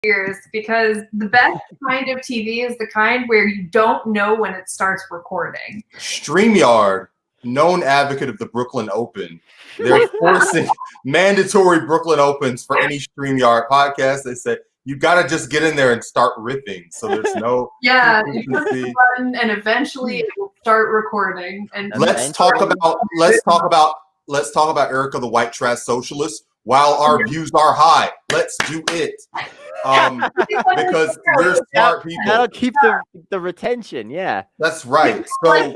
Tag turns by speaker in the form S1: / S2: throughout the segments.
S1: years because the best kind of TV is the kind where you don't know when it starts recording.
S2: StreamYard, known advocate of the Brooklyn Open, they're forcing mandatory Brooklyn Opens for any StreamYard podcast. They say you got to just get in there and start riffing. So there's no
S1: you push the button and eventually it will start recording. And
S2: let's talk about Erica the White Trash Socialist while our views are high. Let's do it. Because we're smart people.
S3: That'll keep the retention. Yeah,
S2: that's right. So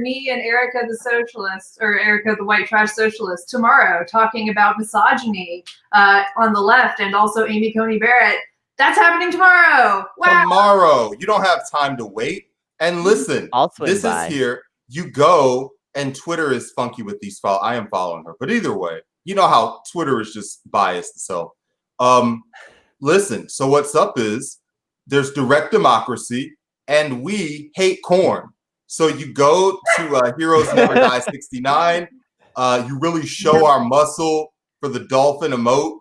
S1: me and Erica the Socialist, or Erica the White Trash Socialist, tomorrow talking about misogyny on the left, and also Amy Coney Barrett. That's happening tomorrow. Wow.
S2: Tomorrow. You don't have time to wait. And listen, this is here. You go, and Twitter is funky with these files. I am following her, but either way, you know how Twitter is just biased. So, listen, so what's up is there's direct democracy and we hate corn. So you go to Heroes Never Die 69. You really show our muscle for the dolphin emote.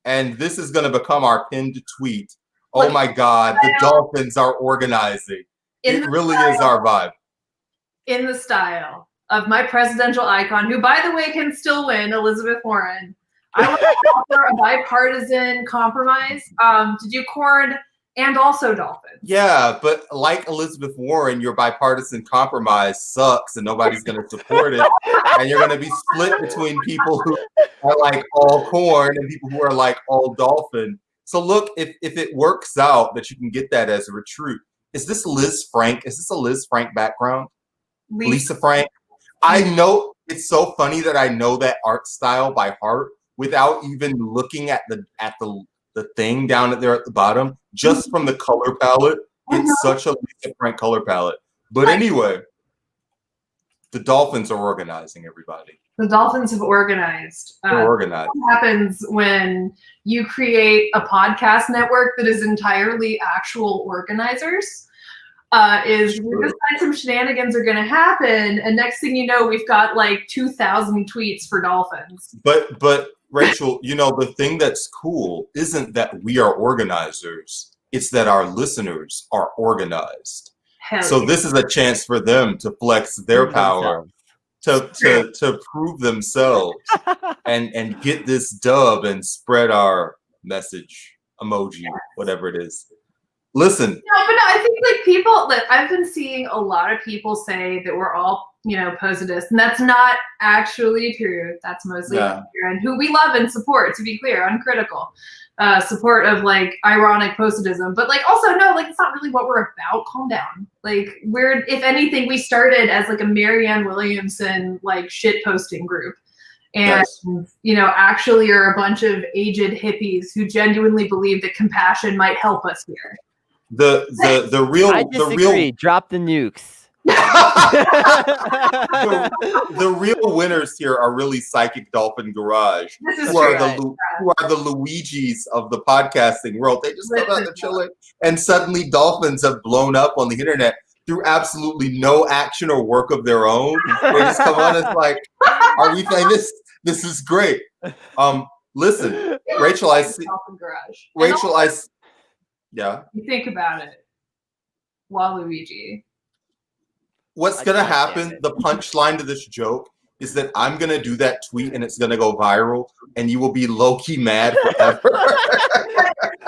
S2: And this is going to become our pinned tweet. Oh my God, the Dolphins are organizing. It really is our vibe.
S1: In the style of my presidential icon, who, by the way, can still win, Elizabeth Warren. I want to offer a bipartisan compromise to do corn and also dolphins.
S2: Yeah, but like Elizabeth Warren, your bipartisan compromise sucks and nobody's going to support it. And you're going to be split between people who are like all corn and people who are like all dolphin. So look, if it works out that you can get that as a recruit, is this Liz Frank? Is this a Liz Frank background? Lisa Frank? I know, it's so funny that I know that art style by heart without even looking at the thing down there at the bottom, just from the color palette. It's such a Lisa Frank color palette. But anyway, the Dolphins are organizing, everybody.
S1: The Dolphins have organized.
S2: They're organized.
S1: What happens when you create a podcast network that is entirely actual organizers? Is some shenanigans are going to happen, and next thing you know, we've got like 2,000 tweets for Dolphins.
S2: But Rachel, you know, the thing that's cool isn't that we are organizers; it's that our listeners are organized. So this is a chance for them to flex their power, to prove themselves, and get this dub and spread our message, emoji, whatever it is. Listen.
S1: No, but no, I think like people, like I've been seeing a lot of people say that we're all, positivists, and that's not actually true. That's mostly and who we love and support, to be clear, uncritical support of like ironic positivism. But like also no, like it's not really what we're about. Calm down. Like we're, if anything, we started as like a Marianne Williamson like shit posting group. And, actually are a bunch of aged hippies who genuinely believe that compassion might help us here.
S2: The real
S3: drop the nukes.
S2: the real winners here are really Psychic Dolphin Garage, who are the Luigis of the podcasting world. They just come out and chilling, and suddenly dolphins have blown up on the internet through absolutely no action or work of their own. They just come on and it's like, are we famous? This is great. Listen, Rachel, I see. Rachel, yeah.
S1: You think about it, Waluigi.
S2: What's going to happen, the punchline to this joke, is that I'm going to do that tweet and it's going to go viral and you will be low-key mad forever.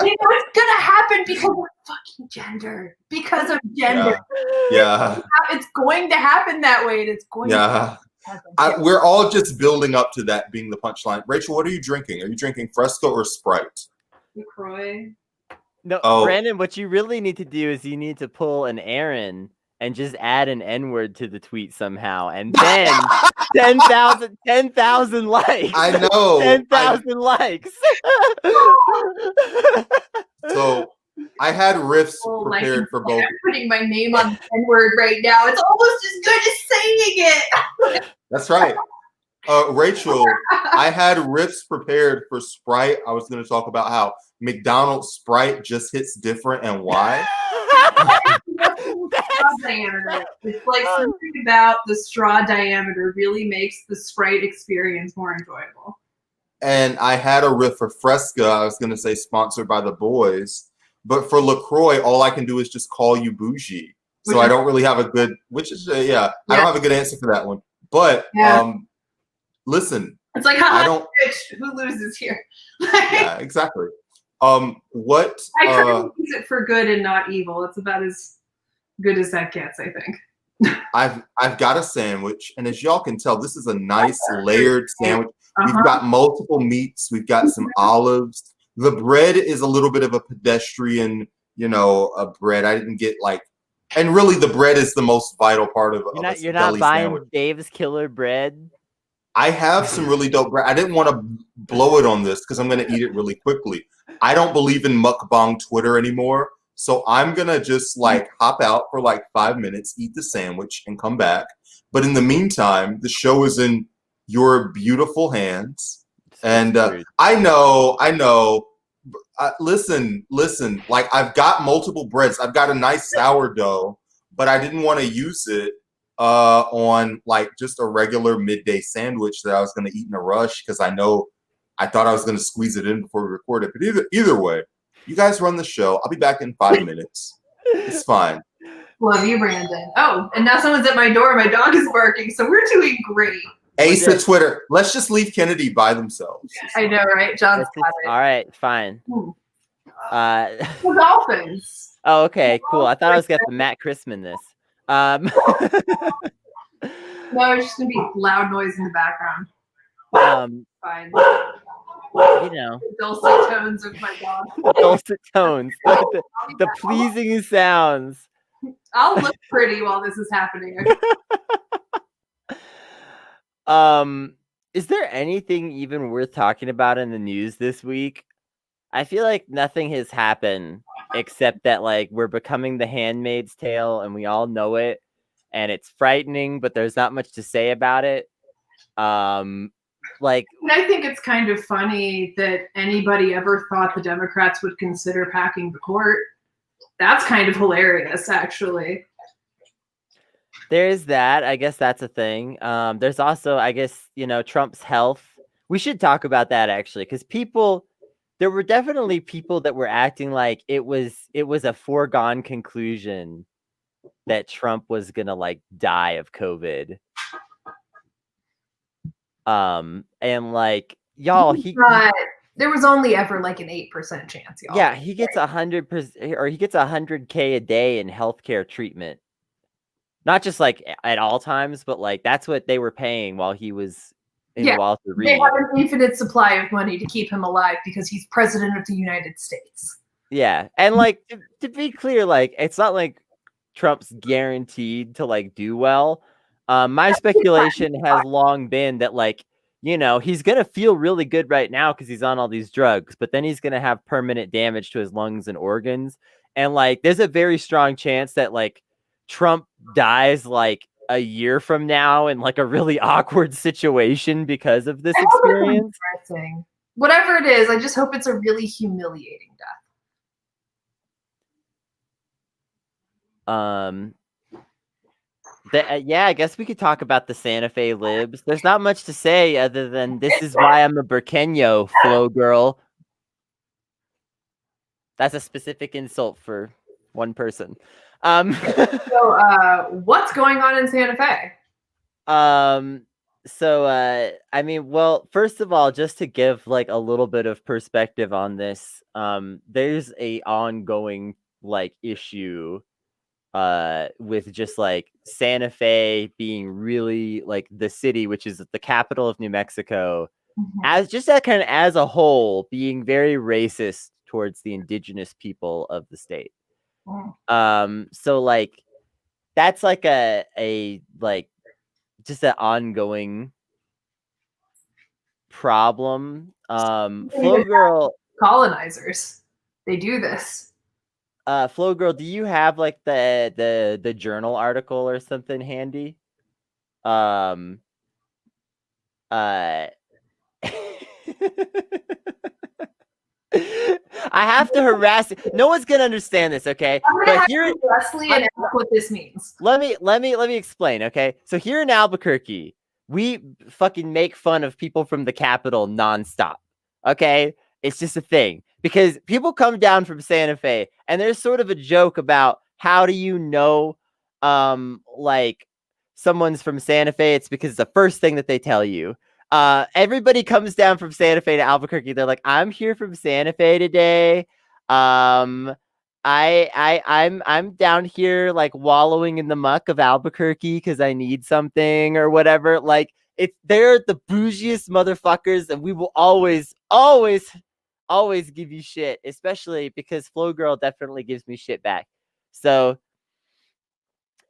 S1: It's going to happen because of fucking gender. Because of gender.
S2: Yeah.
S1: It's going to happen that way, and it's going to happen.
S2: We're all just building up to that being the punchline. Rachel, what are you drinking? Are you drinking Fresco or Sprite?
S1: LaCroix.
S3: No, Brandon, what you really need to do is you need to pull an Aaron and just add an N-word to the tweet somehow, and then 10,000 likes.
S2: I know.
S3: 10,000 likes.
S2: So I had riffs prepared for both.
S1: I'm putting my name on the N-word right now. It's almost as good as saying it.
S2: That's right. Rachel, I had riffs prepared for Sprite. I was going to talk about how McDonald's Sprite just hits different and why.
S1: It's like something about the straw diameter really makes the Sprite experience more enjoyable.
S2: and I had a Refresca. I was gonna say sponsored by the boys, but for LaCroix, all I can do is just call you bougie. So I don't really have a good, I don't have a good answer for that one. But listen,
S1: it's like,
S2: I don't.
S1: Rich, who loses here?
S2: Yeah, exactly. What?
S1: I try to use it for good and not evil. It's about as good as that gets, I think.
S2: I've got a sandwich, and as y'all can tell, this is a nice layered sandwich. We've got multiple meats. We've got some olives. The bread is a little bit of a pedestrian, a bread. I didn't get and really the bread is the most vital part of
S3: you're not buying
S2: sandwich.
S3: Dave's Killer Bread?
S2: I have some really dope bread. I didn't want to blow it on this because I'm going to eat it really quickly. I don't believe in mukbang Twitter anymore. So I'm going to just hop out for 5 minutes, eat the sandwich, and come back. But in the meantime, the show is in your beautiful hands. And I know. Listen. I've got multiple breads. I've got a nice sourdough, but I didn't want to use it on just a regular midday sandwich that I was going to eat in a rush because I thought I was going to squeeze it in before we record it. But either way, you guys run the show. I'll be back in 5 minutes. It's fine.
S1: Love you, Brandon. Oh, and now someone's at my door. My dog is barking, so we're doing great.
S2: Ace at Twitter. Let's just leave Kennedy by themselves.
S1: I know, right? John's got it.
S3: All right, fine.
S1: The Dolphins.
S3: Oh, okay, cool. I thought I was going to Matt Christman this.
S1: No, it's just gonna be loud noise in the background. Fine. Dulcet tones of my dog.
S3: Dulcet tones. The pleasing sounds.
S1: I'll look pretty while this is happening.
S3: Is there anything even worth talking about in the news this week? I feel like nothing has happened except that we're becoming the Handmaid's Tale and we all know it and it's frightening, but there's not much to say about it. And
S1: I think it's kind of funny that anybody ever thought the Democrats would consider packing the court. That's kind of hilarious, actually.
S3: There's that. I guess that's a thing. There's also, I guess, Trump's health. We should talk about that actually, because there were definitely people that were acting like it was a foregone conclusion that Trump was gonna die of COVID. And y'all,
S1: there was only ever an 8% chance, y'all.
S3: Yeah, he gets 100%, or he gets 100K a day in healthcare treatment. Not just at all times, but that's what they were paying while he was in Walter Reed.
S1: They have an infinite supply of money to keep him alive because he's president of the United States.
S3: Yeah, and to be clear, it's not like Trump's guaranteed to do well. My speculation has long been that he's gonna feel really good right now because he's on all these drugs, but then he's gonna have permanent damage to his lungs and organs, and there's a very strong chance that Trump dies a year from now in a really awkward situation because of this experience.
S1: Whatever it is, I just hope it's a really humiliating death.
S3: Yeah, I guess we could talk about the Santa Fe libs. There's not much to say other than this is why I'm a Burqueño, Flo girl. That's a specific insult for one person.
S1: So what's going on in Santa Fe?
S3: Well, first of all, just to give a little bit of perspective on this, there's a ongoing issue with just Santa Fe being really the city, which is the capital of New Mexico, as a whole being very racist towards the indigenous people of the state. So that's a just an ongoing problem. Flo girl,
S1: colonizers, they do this.
S3: Flo girl, do you have the journal article or something handy? I have to harass you. No one's gonna understand this, okay?
S1: But here, Leslie, and ask what this means.
S3: Let me explain, okay? So here in Albuquerque, we fucking make fun of people from the Capitol nonstop. Okay, it's just a thing because people come down from Santa Fe, and there's sort of a joke about how do you know, like someone's from Santa Fe? It's because it's the first thing that they tell you. Everybody comes down from Santa Fe to Albuquerque. They're like, I'm here from Santa Fe today. I'm down here like wallowing in the muck of Albuquerque because I need something or whatever. Like they're the bougiest motherfuckers, and we will always give you shit, especially because Flow Girl definitely gives me shit back. So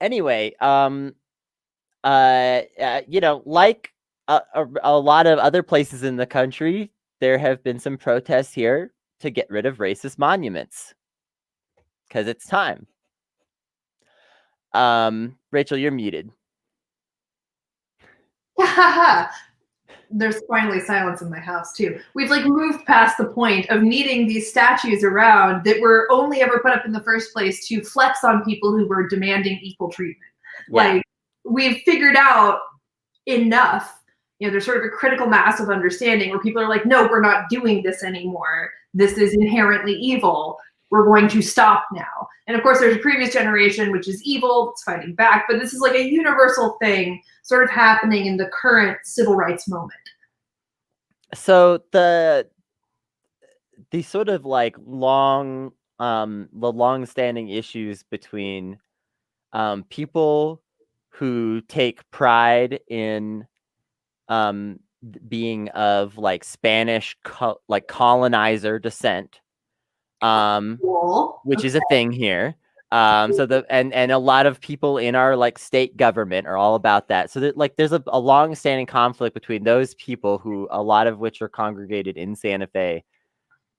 S3: anyway, you know, like a lot of other places in the country, there have been some protests here to get rid of racist monuments because it's time. Rachel, you're muted.
S1: There's finally silence in my house too. We've like moved past the point of needing these statues around that were only ever put up in the first place to flex on people who were demanding equal treatment. Yeah. Like we've figured out enough. You know, there's sort of a critical mass of understanding where people are like, no, we're not doing this anymore. This is inherently evil. We're going to stop now. And of course, there's a previous generation, which is evil, it's fighting back. But this is like a universal thing sort of happening in the current civil rights moment.
S3: So the sort of like the long-standing issues between people who take pride in being of like Spanish like colonizer descent,
S1: cool.
S3: Which is a thing here. So and a lot of people in our like state government are all about that. So that like there's a long-standing conflict between those people, who a lot of which are congregated in Santa Fe,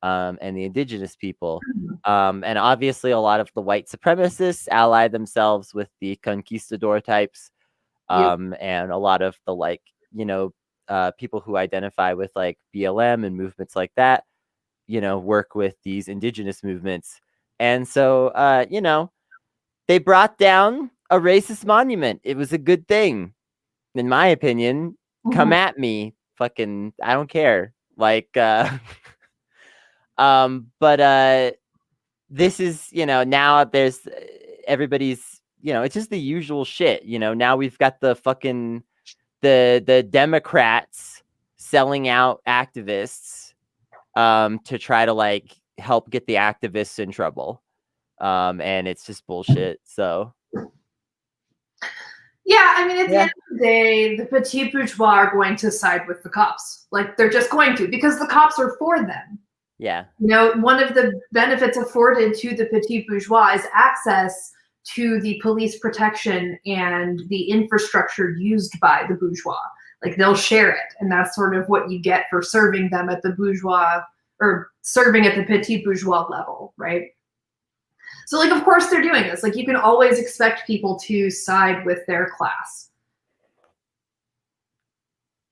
S3: and the indigenous people. And obviously a lot of the white supremacists ally themselves with the conquistador types. And a lot of the like, you know, people who identify with like BLM and movements like that, you know, work with these indigenous movements. And so, you know, they brought down a racist monument. It was a good thing, in my opinion. Come at me, fucking, I don't care. Like, but this is, you know, now there's everybody's, you know, it's just the usual shit. You know, now we've got the fucking the Democrats selling out activists to try to like help get the activists in trouble. And it's just bullshit. So
S1: yeah, I mean, at the end of the day, the petit bourgeois are going to side with the cops. Like they're just going to, because the cops are for them.
S3: Yeah.
S1: You know, one of the benefits afforded to the petit bourgeois is access to the police protection and the infrastructure used by the bourgeois. Like they'll share it. And that's sort of what you get for serving them at the bourgeois, or serving at the petit bourgeois level, right? So like, of course they're doing this. Like you can always expect people to side with their class.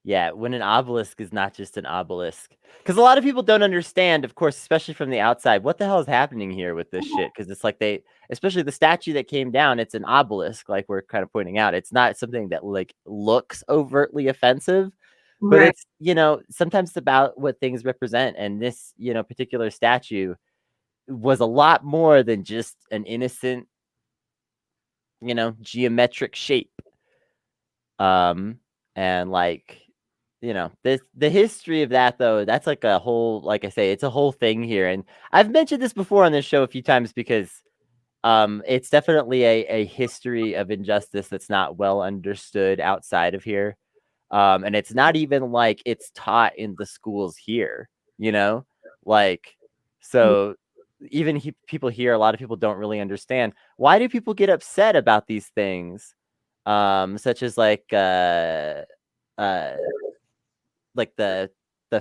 S3: Yeah, when an obelisk is not just an obelisk. Because a lot of people don't understand, of course, especially from the outside, what the hell is happening here with this shit? Because it's like especially the statue that came down, it's an obelisk, like we're kind of pointing out. It's not something that like looks overtly offensive, but it's, you know, sometimes it's about what things represent. And this, you know, particular statue was a lot more than just an innocent, you know, geometric shape. And like, you know, the history of that, though, that's like a whole, like I say, it's a whole thing here. And I've mentioned this before on this show a few times because it's definitely a history of injustice that's not well understood outside of here. And it's not even like it's taught in the schools here, you know, like, so even people here, a lot of people don't really understand. Why do people get upset about these things? Such as like the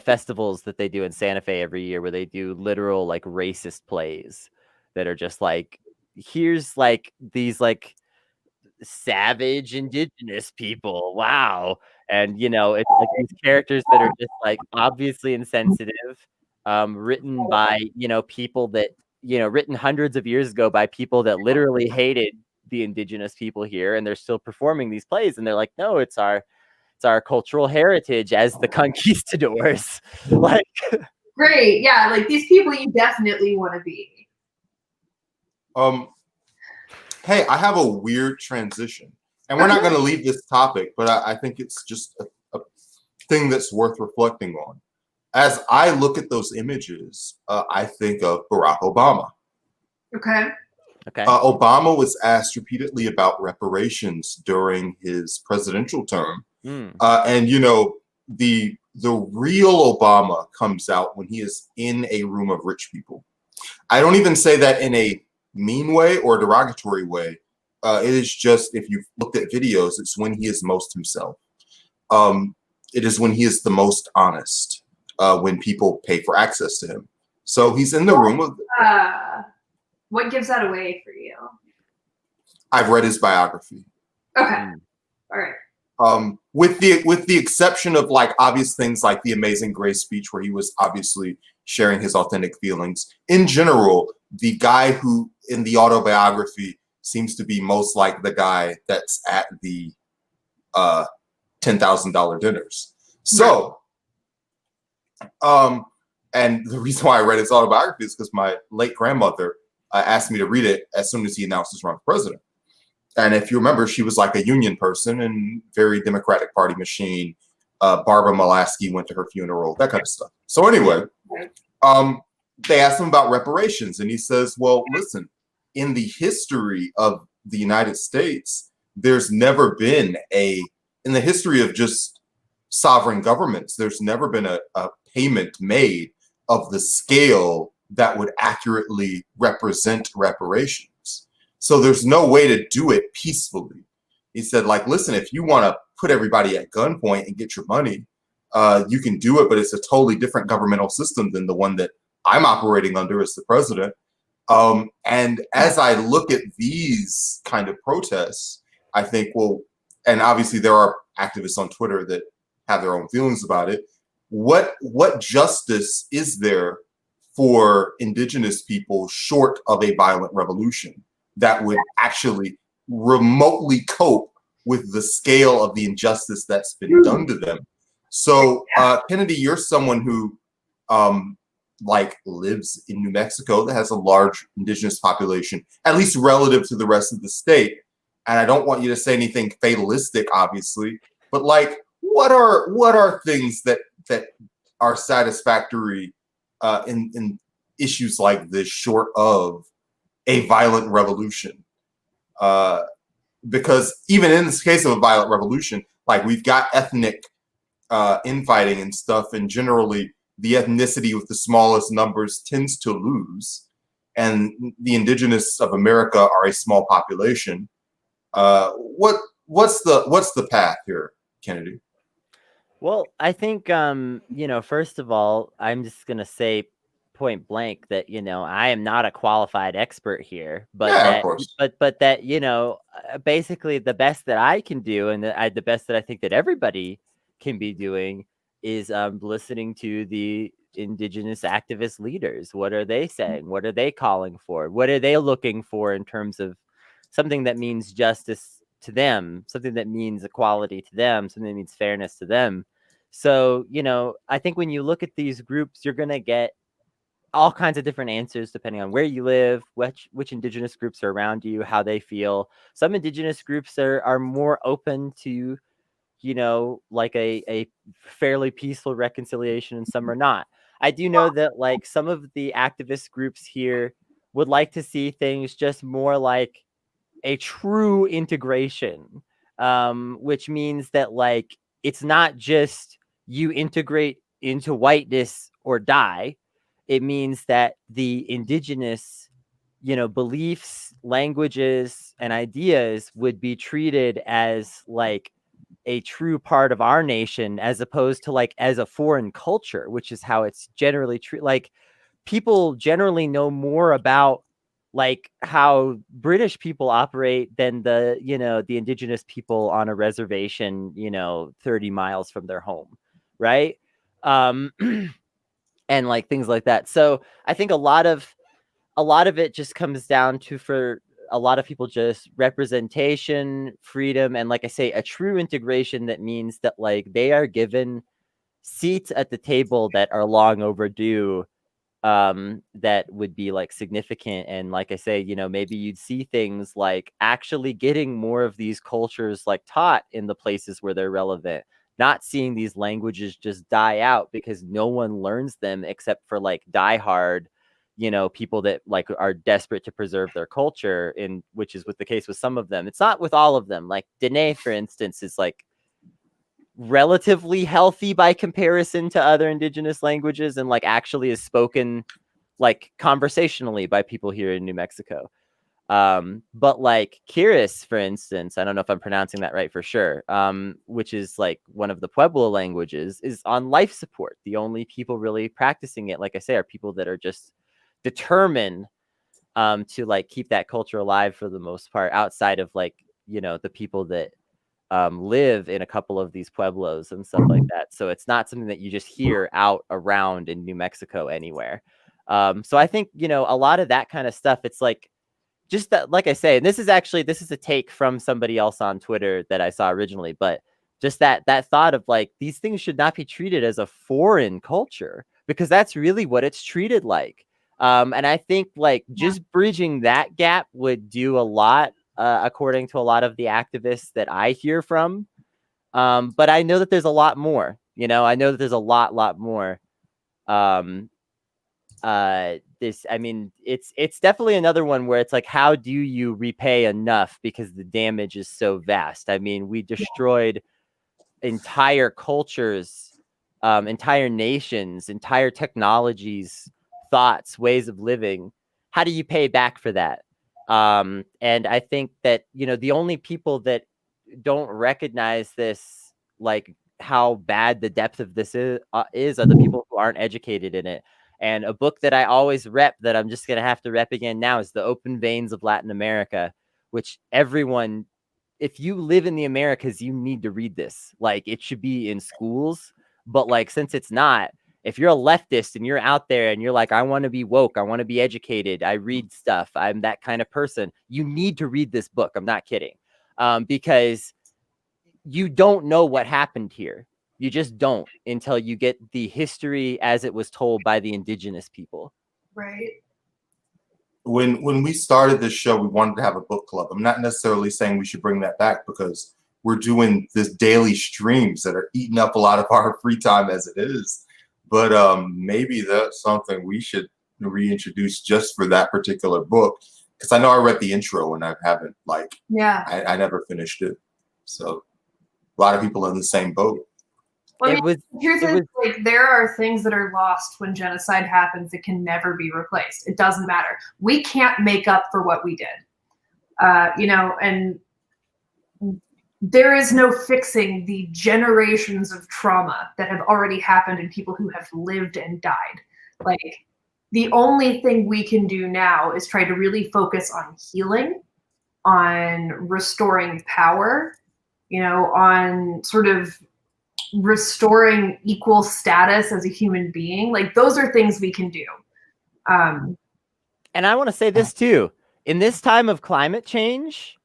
S3: festivals that they do in Santa Fe every year, where they do literal like racist plays that are just like, here's like these like savage indigenous people, wow, and you know, it's like these characters that are just like obviously insensitive, written by, you know, people that, you know, written hundreds of years ago by people that literally hated the indigenous people here, and they're still performing these plays, and they're like, no, it's our It's our cultural heritage as the conquistadors. Like,
S1: great, yeah, like these people you definitely want to be.
S2: Hey, I have a weird transition, and we're not going to leave this topic, but I think it's just a thing that's worth reflecting on. As I look at those images, I think of Barack Obama.
S1: Okay.
S2: Obama was asked repeatedly about reparations during his presidential term, and you know the real Obama comes out when he is in a room of rich people. I don't even say that in a mean way or derogatory way. It is just, if you've looked at videos, it's when he is most himself. It is when he is the most honest, when people pay for access to him. So he's in the room of.
S1: What gives that away for you?
S2: I've read his biography.
S1: Okay. All right.
S2: With the exception of like obvious things like the Amazing Grace speech, where he was obviously sharing his authentic feelings. In general, the guy who in the autobiography seems to be most like the guy that's at the $10,000 dinners. So, and the reason why I read his autobiography is because my late grandmother asked me to read it as soon as he announced his run for president. And if you remember, she was like a union person and very Democratic Party machine. Barbara Malasky went to her funeral, that kind of stuff. So anyway, they asked him about reparations, and he says, well, listen, in the history of the United States, there's never been in the history of just sovereign governments, there's never been a payment made of the scale that would accurately represent reparations. So there's no way to do it peacefully. He said, like, listen, if you want to put everybody at gunpoint and get your money, you can do it, but it's a totally different governmental system than the one that I'm operating under as the president. And as I look at these kind of protests, I think, well, and obviously there are activists on Twitter that have their own feelings about it. What justice is there for indigenous people short of a violent revolution that would actually remotely cope with the scale of the injustice that's been done to them? So, Kennedy, you're someone who like lives in New Mexico that has a large indigenous population, at least relative to the rest of the state. And I don't want you to say anything fatalistic, obviously, but like, what are things that are satisfactory in issues like this, short of a violent revolution? Because even in this case of a violent revolution, like we've got ethnic infighting and stuff, and generally the ethnicity with the smallest numbers tends to lose, and the indigenous of America are a small population. What's the path here, Kennedy?
S3: Well, I think first of all, I'm just gonna say point blank that I am not a qualified expert here, but
S2: of course.
S3: but that basically the best that I can do, and the best that I think that everybody can be doing, is listening to the indigenous activist leaders. What are they saying? What are they calling for? What are they looking for in terms of something that means justice to them, something that means equality to them, something that means fairness to them? So, I think when you look at these groups, you're going to get all kinds of different answers depending on where you live, which indigenous groups are around you, how they feel. Some indigenous groups are more open to, like a fairly peaceful reconciliation, and some are not. I do know that like some of the activist groups here would like to see things just more like a true integration, which means that like it's not just you integrate into whiteness or die. It means that the indigenous, beliefs, languages, and ideas would be treated as like a true part of our nation, as opposed to like as a foreign culture, which is how it's generally treated. Like people generally know more about like how British people operate than the indigenous people on a reservation, 30 miles from their home, right? And like things like that. So I think a lot of it just comes down to, for a lot of people just representation, freedom, and like I say, a true integration that means that like they are given seats at the table that are long overdue, that would be like significant. And like I say, you know, maybe you'd see things like actually getting more of these cultures like taught in the places where they're relevant, not seeing these languages just die out because no one learns them except for like diehard, you know, people that like are desperate to preserve their culture, in which is with the case with some of them. It's not with all of them. Like Dene, for instance, is like relatively healthy by comparison to other indigenous languages, and like actually is spoken like conversationally by people here in New Mexico. But like Kiris, for instance, I don't know if I'm pronouncing that right for sure, which is like one of the Pueblo languages, is on life support. The only people really practicing it, like I say, are people that are just determined to like keep that culture alive for the most part, outside of like, you know, the people that live in a couple of these pueblos and stuff like that. So it's not something that you just hear out around in New Mexico anywhere. So I think, you know, a lot of that kind of stuff, it's like just that, like I say, and this is a take from somebody else on Twitter that I saw originally, but just that thought of like, these things should not be treated as a foreign culture, because that's really what it's treated like. And I think like just bridging that gap would do a lot, according to a lot of the activists that I hear from. But I know that there's a lot more, you know, I know that there's a lot more. I mean, it's definitely another one where it's like, how do you repay enough, because the damage is so vast. I mean, we destroyed entire cultures, entire nations, entire technologies, thoughts, ways of living. How do you pay back for that? And I think that, you know, the only people that don't recognize this, like how bad the depth of this is are the people who aren't educated in it. And a book that I always rep, that I'm just going to have to rep again now, is The Open Veins of Latin America, which everyone, if you live in the Americas, you need to read this. Like, it should be in schools, but like, since it's not, if you're a leftist and you're out there and you're like, I want to be woke, I want to be educated, I read stuff, I'm that kind of person, you need to read this book. I'm not kidding. Because you don't know what happened here. You just don't, until you get the history as it was told by the indigenous people.
S1: Right.
S2: When we started this show, we wanted to have a book club. I'm not necessarily saying we should bring that back, because we're doing this daily streams that are eating up a lot of our free time as it is. But maybe that's something we should reintroduce just for that particular book, because I know I read the intro and I haven't, like, I never finished it. So a lot of people are in the same boat.
S1: Well, the truth is, like, there are things that are lost when genocide happens that can never be replaced. It doesn't matter. We can't make up for what we did. You know, and there is no fixing the generations of trauma that have already happened in people who have lived and died. Like, the only thing we can do now is try to really focus on healing, on restoring power, you know, on sort of restoring equal status as a human being. Like, those are things we can do.
S3: And I want to say this too. In this time of climate change,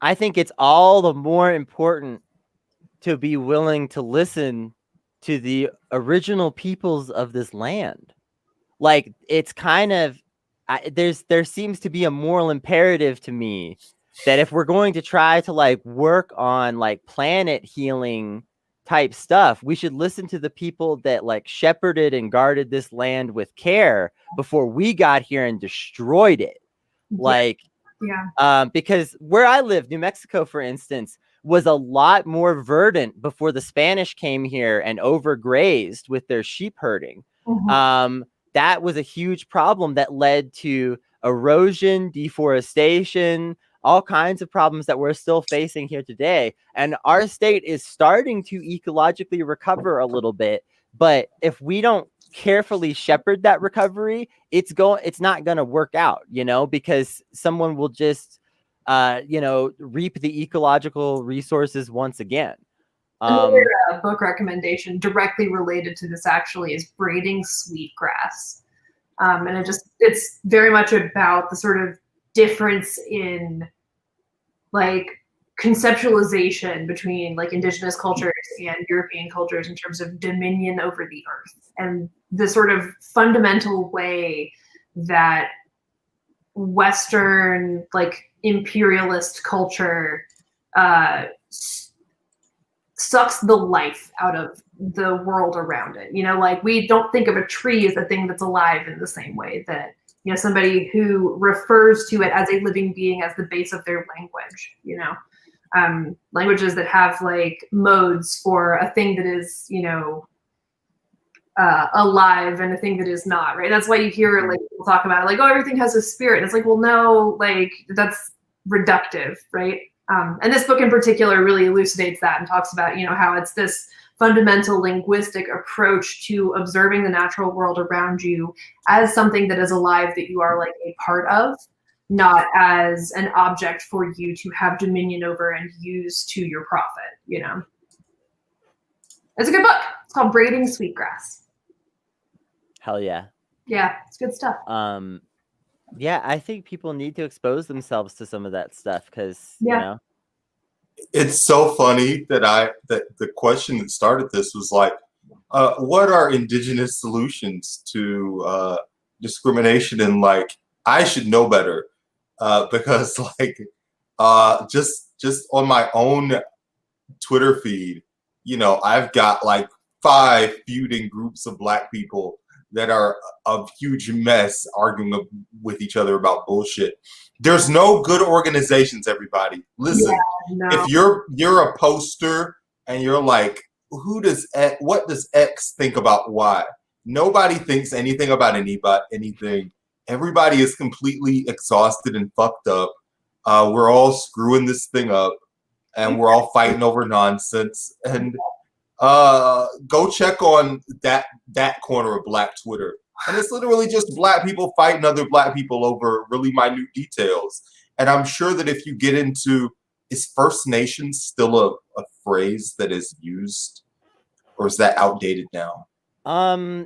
S3: I think it's all the more important to be willing to listen to the original peoples of this land. Like, it's kind of, there seems to be a moral imperative to me that if we're going to try to like work on like planet healing type stuff, we should listen to the people that like shepherded and guarded this land with care before we got here and destroyed it. Like, because where I live, New Mexico, for instance, was a lot more verdant before the Spanish came here and overgrazed with their sheep herding. That was a huge problem that led to erosion, deforestation, all kinds of problems that we're still facing here today. And our state is starting to ecologically recover a little bit. But if we don't carefully shepherd that recovery, it's not going to work out, you know, because someone will just, you know, reap the ecological resources once again.
S1: Another book recommendation directly related to this actually is Braiding Sweetgrass. And it's very much about the sort of difference in like conceptualization between like indigenous cultures and European cultures in terms of dominion over the earth, and the sort of fundamental way that Western like imperialist culture sucks the life out of the world around it. You know, like we don't think of a tree as a thing that's alive in the same way that, you know, somebody who refers to it as a living being as the base of their language, you know, languages that have like modes for a thing that is, you know, alive and a thing that is not, right? That's why you hear like people talk about it, like, oh, everything has a spirit. And it's like, well, no, like that's reductive, right? And this book in particular really elucidates that and talks about, you know, how it's this fundamental linguistic approach to observing the natural world around you as something that is alive that you are like a part of, not as an object for you to have dominion over and use to your profit, you know? It's a good book. It's called Braiding Sweetgrass.
S3: Hell yeah.
S1: Yeah, it's good stuff.
S3: Yeah, I think people need to expose themselves to some of that stuff because,
S1: Yeah.
S3: you know.
S2: It's so funny that the question that started this was like, what are indigenous solutions to discrimination? And like, I should know better because like, just on my own Twitter feed, you know, I've got like 5 feuding groups of Black people that are a huge mess arguing with each other about bullshit. There's no good organizations, everybody. Listen, if you're a poster and you're like, what does X think about Y? Nobody thinks anything about anything. Everybody is completely exhausted and fucked up. We're all screwing this thing up and we're all fighting over nonsense. And go check on that corner of Black Twitter, and it's literally just Black people fighting other Black people over really minute details. And I'm sure that if you get into, is First Nations still a phrase that is used, or is that outdated now?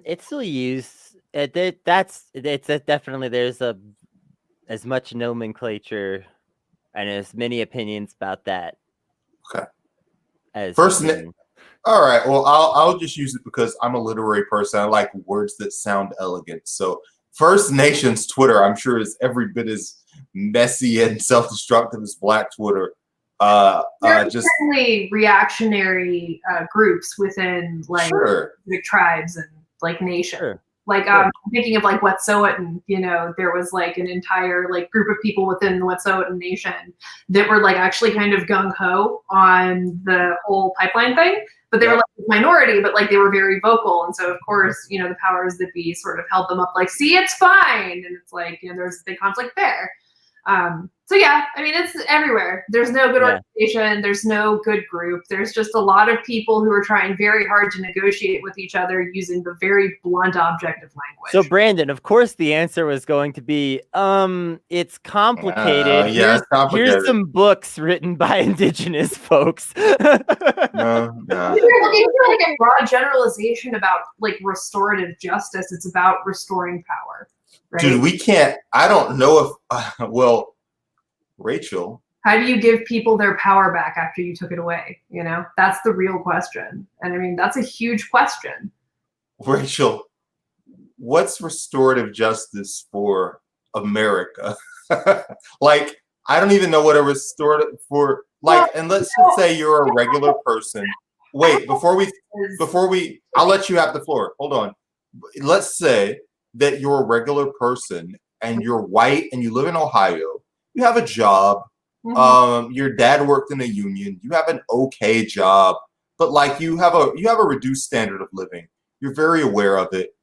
S3: It's still used. Definitely there's as much nomenclature and as many opinions about that.
S2: Okay.
S3: As
S2: all right, well, I'll just use it because I'm a literary person. I like words that sound elegant. So First Nations Twitter, I'm sure, is every bit as messy and self-destructive as Black Twitter.
S1: Just certainly reactionary groups within like the tribes and like nations.
S3: Sure.
S1: Like I'm thinking of like Wet'suwet'en, you know, there was like an entire like group of people within the Wet'suwet'en nation that were like actually kind of gung-ho on the whole pipeline thing. But they were like a minority, but like they were very vocal. And so of course, you know, the powers that be sort of held them up like, see, it's fine. And it's like, you know, there's a big conflict there. So yeah, I mean, it's everywhere. There's no good organization. There's no good group. There's just a lot of people who are trying very hard to negotiate with each other using the very blunt objective language.
S3: So Brandon, of course, the answer was going to be, it's complicated.
S2: It's complicated.
S3: Here's some books written by indigenous folks.
S2: No.
S1: If you're looking for like a broad generalization about like restorative justice, it's about restoring power. Right?
S2: Dude, we can't. I don't know if. Well, Rachel.
S1: How do you give people their power back after you took it away? You know, that's the real question. And I mean, that's a huge question.
S2: Rachel, what's restorative justice for America? Like, I don't even know what a restorative for. Like, and let's just say you're a regular person. Wait, before we, I'll let you have the floor. Hold on. Let's say that you're a regular person and you're white and you live in Ohio. You have a job. Mm-hmm. Your dad worked in a union. You have an okay job, but like you have a reduced standard of living. You're very aware of it.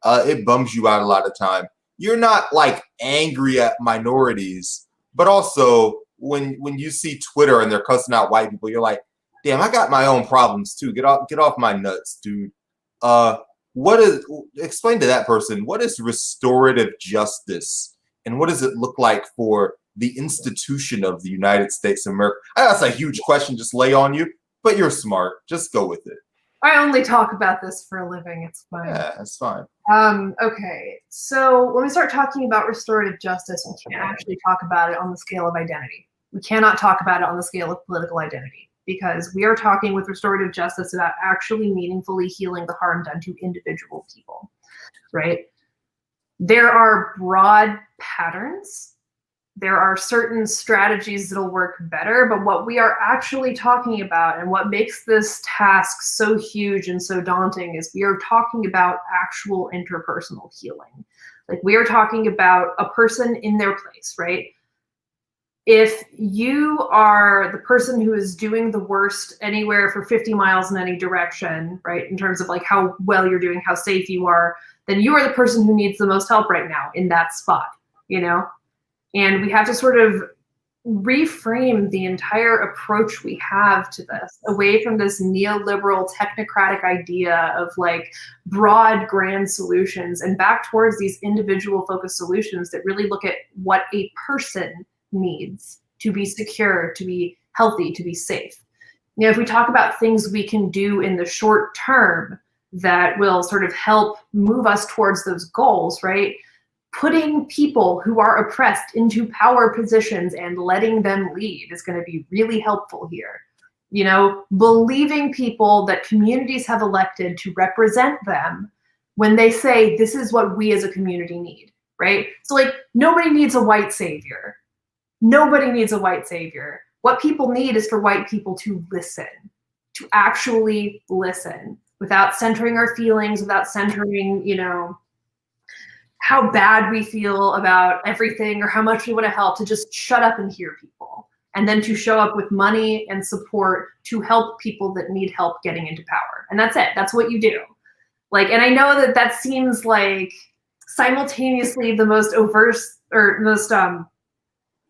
S2: It bums you out a lot of time. You're not like angry at minorities, but also when you see Twitter and they're cussing out white people, you're like, damn, I got my own problems too. Get off my nuts, dude. Explain to that person, what is restorative justice and what does it look like for the institution of the United States of America? That's a huge question, just lay on you, but you're smart. Just go with it.
S1: I only talk about this for a living. It's fine.
S2: Yeah, that's fine.
S1: Okay, so when we start talking about restorative justice, we can't actually talk about it on the scale of identity. We cannot talk about it on the scale of political identity, because we are talking with restorative justice about actually meaningfully healing the harm done to individual people, right? There are broad patterns. There are certain strategies that'll work better, but what we are actually talking about and what makes this task so huge and so daunting is we are talking about actual interpersonal healing. Like, we are talking about a person in their place, right? If you are the person who is doing the worst anywhere for 50 miles in any direction, right, in terms of like how well you're doing, how safe you are, then you are the person who needs the most help right now in that spot, you know? And we have to sort of reframe the entire approach we have to this away from this neoliberal technocratic idea of like broad grand solutions and back towards these individual focused solutions that really look at what a person needs to be secure, to be healthy, to be safe. You know, if we talk about things we can do in the short term that will sort of help move us towards those goals, right? Putting people who are oppressed into power positions and letting them lead is going to be really helpful here. You know, believing people that communities have elected to represent them when they say this is what we as a community need, right? So like, nobody needs a white savior. Nobody needs a white savior. What people need is for white people to listen, to actually listen without centering our feelings, without centering, you know, how bad we feel about everything or how much we want to help, to just shut up and hear people, and then to show up with money and support to help people that need help getting into power. And that's it. That's what you do. Like, and I know that that seems like simultaneously the most overt or most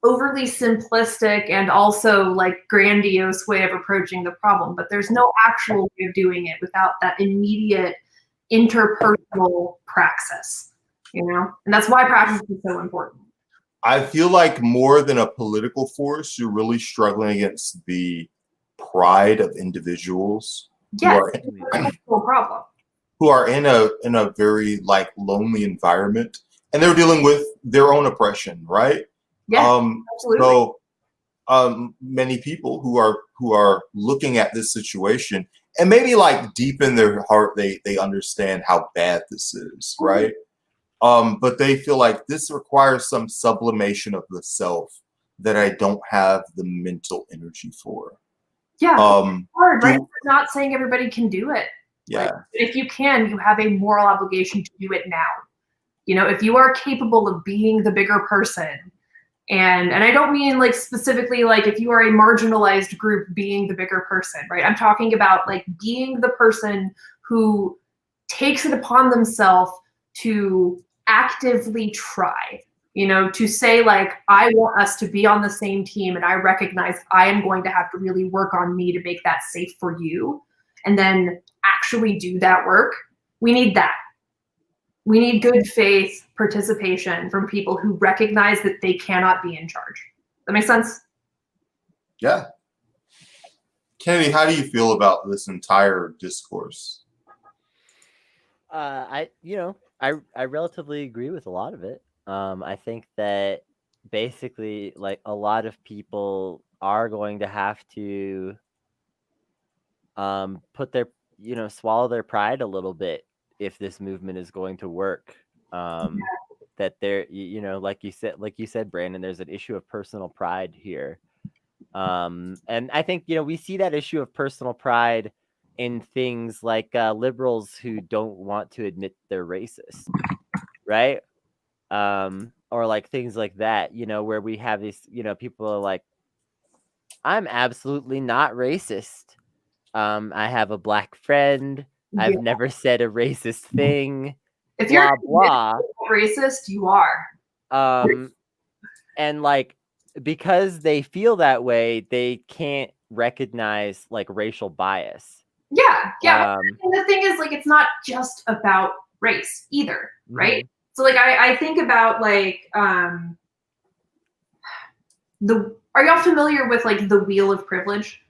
S1: overly simplistic and also like grandiose way of approaching the problem, but there's no actual way of doing it without that immediate interpersonal praxis. You know, and that's why practice is so important.
S2: I feel like more than a political force, you're really struggling against the pride of individuals
S1: Yes, who
S2: are in a very like lonely environment, and they're dealing with their own oppression, right?
S1: Yeah, absolutely.
S2: So many people who are looking at this situation, and maybe like deep in their heart they understand how bad this is, right? But they feel like this requires some sublimation of the self that I don't have the mental energy for.
S1: Yeah, it's hard, right? I'm not saying everybody can do it.
S2: Yeah.
S1: Like, if you can, you have a moral obligation to do it now. You know, if you are capable of being the bigger person, and I don't mean like specifically like if you are a marginalized group being the bigger person, right? I'm talking about like being the person who takes it upon themselves to actively try, you know, to say like, I want us to be on the same team, and I recognize I am going to have to really work on me to make that safe for you, and then actually do that work. We need that. We need good faith participation from people who recognize that they cannot be in charge. That makes sense?
S2: Yeah. Kennedy, how do you feel about this entire discourse?
S3: I relatively agree with a lot of it. I think that basically like a lot of people are going to have to put their, swallow their pride a little bit if this movement is going to work. That there, like you said, Brandon, there's an issue of personal pride here. And I think, we see that issue of personal pride in things like liberals who don't want to admit they're racist, right? Or like things like that, where we have these, people are like, I'm absolutely not racist. I have a black friend. I've never said a racist thing.
S1: If
S3: blah,
S1: you're
S3: blah.
S1: racist, you are.
S3: And like, because they feel that way, they can't recognize like racial bias.
S1: Yeah. And the thing is, like, it's not just about race either, right? Mm-hmm. So like I think about like are y'all familiar with like the Wheel of Privilege?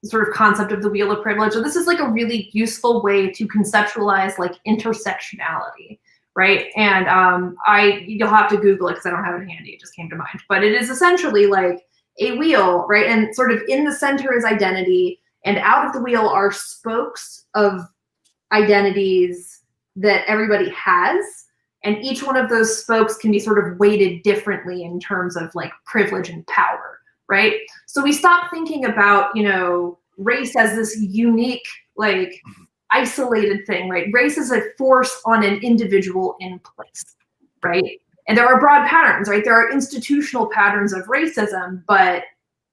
S1: sort of concept of the wheel of privilege. So this is like a really useful way to conceptualize like intersectionality, right? And you'll have to Google it because I don't have it handy. It just came to mind. But it is essentially like a wheel, right? And sort of in the center is identity, and out of the wheel are spokes of identities that everybody has. And each one of those spokes can be sort of weighted differently in terms of like privilege and power, right? So we stop thinking about, you know, race as this unique, like isolated thing, right? Race is a force on an individual in place, right? And there are broad patterns, right? There are institutional patterns of racism, but,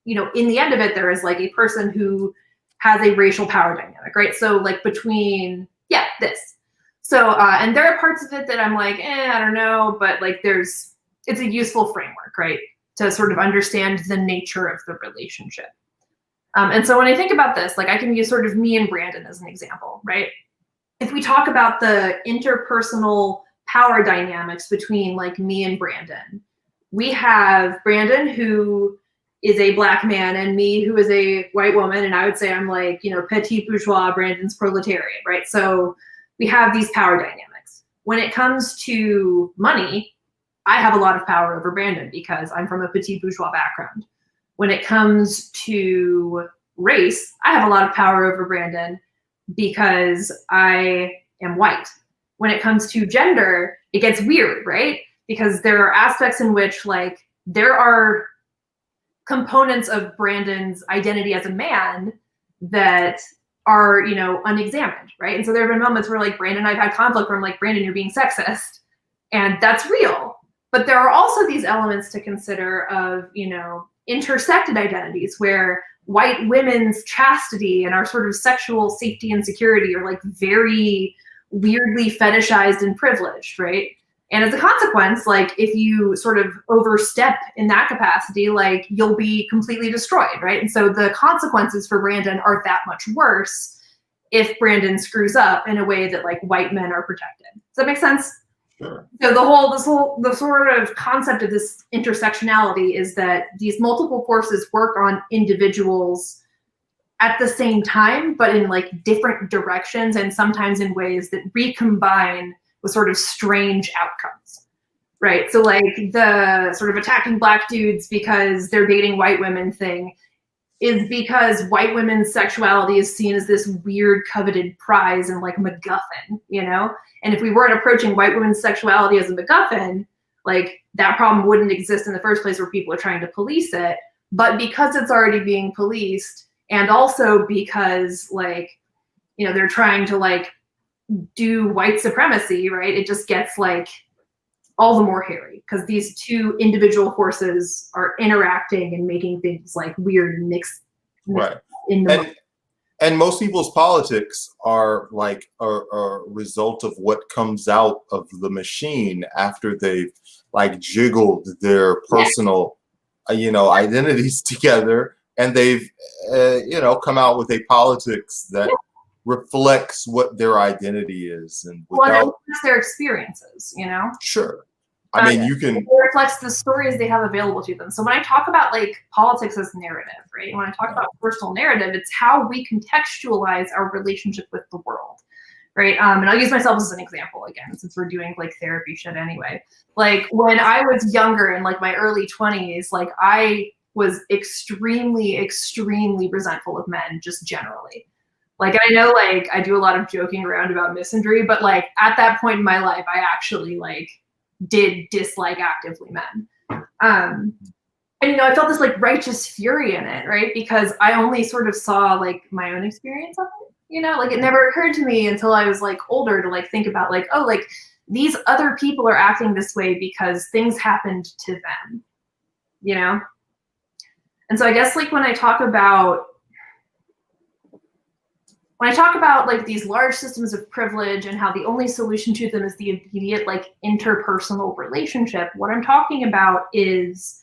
S1: you know, in the end of it, there is like a person who has a racial power dynamic, right? So like between, yeah, this. So, and there are parts of it that I'm like, I don't know, but like it's a useful framework, right? To sort of understand the nature of the relationship. And so when I think about this, like I can use sort of me and Brandon as an example, right? If we talk about the interpersonal power dynamics between like me and Brandon, we have Brandon who is a Black man and me who is a white woman. And I would say I'm like, you know, petit bourgeois, Brandon's proletariat, right? So we have these power dynamics. When it comes to money, I have a lot of power over Brandon because I'm from a petit bourgeois background. When it comes to race, I have a lot of power over Brandon because I am white. When it comes to gender, it gets weird, right? Because there are aspects in which like there are components of Brandon's identity as a man that are, you know, unexamined, right? And so there have been moments where like Brandon and I've had conflict where I'm like, Brandon, you're being sexist. And that's real. But there are also these elements to consider of, you know, intersected identities where white women's chastity and our sort of sexual safety and security are like very weirdly fetishized and privileged, right? And as a consequence, like if you sort of overstep in that capacity, like you'll be completely destroyed, right? And so the consequences for Brandon are that much worse if Brandon screws up in a way that like white men are protected. Does that make sense?
S2: Sure.
S1: So the sort of concept of this intersectionality is that these multiple forces work on individuals at the same time, but in like different directions and sometimes in ways that recombine with sort of strange outcomes, right? So like the sort of attacking Black dudes because they're dating white women thing is because white women's sexuality is seen as this weird coveted prize and like MacGuffin, you know? And if we weren't approaching white women's sexuality as a MacGuffin, like that problem wouldn't exist in the first place where people are trying to police it. But because it's already being policed, and also because like, you know, they're trying to like do white supremacy, right? It just gets like all the more hairy because these two individual forces are interacting and making things like weird and mixed
S2: Right.
S1: in the
S2: And most people's politics are like a result of what comes out of the machine after they've like jiggled their personal, you know, identities together, and they've, you know, come out with a politics that reflects what their identity is, and without
S1: their experiences, you know.
S2: Sure. I mean, you can.
S1: It reflects the stories they have available to them. So when I talk about like politics as narrative, right? And when I talk about personal narrative, it's how we contextualize our relationship with the world, right? And I'll use myself as an example again, since we're doing like therapy shit anyway. Like when I was younger in like my early 20s, like I was extremely, extremely resentful of men just generally. Like I know like I do a lot of joking around about misandry, but like at that point in my life, I actually like did dislike actively men. And, you know, I felt this like righteous fury in it, right? Because I only sort of saw like my own experience of it, you know, like it never occurred to me until I was like older to like think about like, oh, like these other people are acting this way because things happened to them, you know? And so I guess like when I talk about like these large systems of privilege and how the only solution to them is the immediate like interpersonal relationship, what I'm talking about is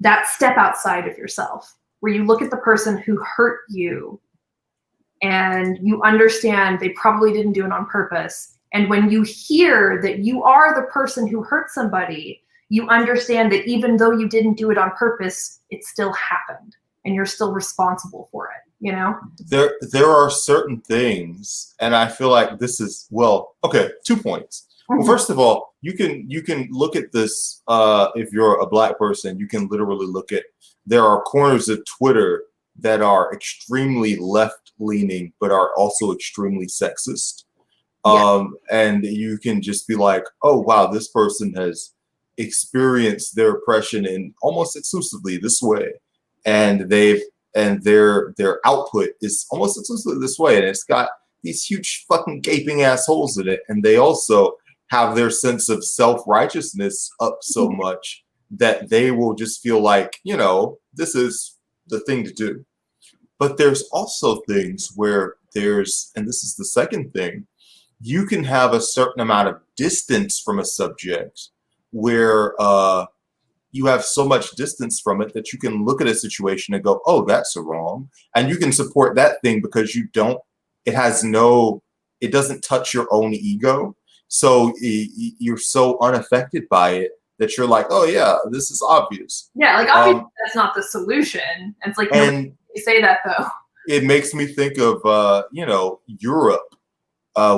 S1: that step outside of yourself, where you look at the person who hurt you and you understand they probably didn't do it on purpose. And when you hear that you are the person who hurt somebody, you understand that even though you didn't do it on purpose, it still happened and you're still responsible for it, you know?
S2: There are certain things, and I feel like this is, well, okay, 2 points. Well, first of all, you can look at this, if you're a Black person, you can literally look at, there are corners of Twitter that are extremely left-leaning, but are also extremely sexist. And you can just be like, oh, wow, this person has experienced their oppression in almost exclusively this way. And their output is almost exclusively this way. And it's got these huge fucking gaping assholes in it. And they also have their sense of self-righteousness up so much that they will just feel like, you know, this is the thing to do. But there's also things where there's, and this is the second thing, you can have a certain amount of distance from a subject where you have so much distance from it that you can look at a situation and go, oh, that's wrong. And you can support that thing because it doesn't touch your own ego. So you're so unaffected by it that you're like, oh yeah, this is obvious.
S1: Yeah, like obviously that's not the solution. And it's like, you say that though.
S2: It makes me think of, Europe,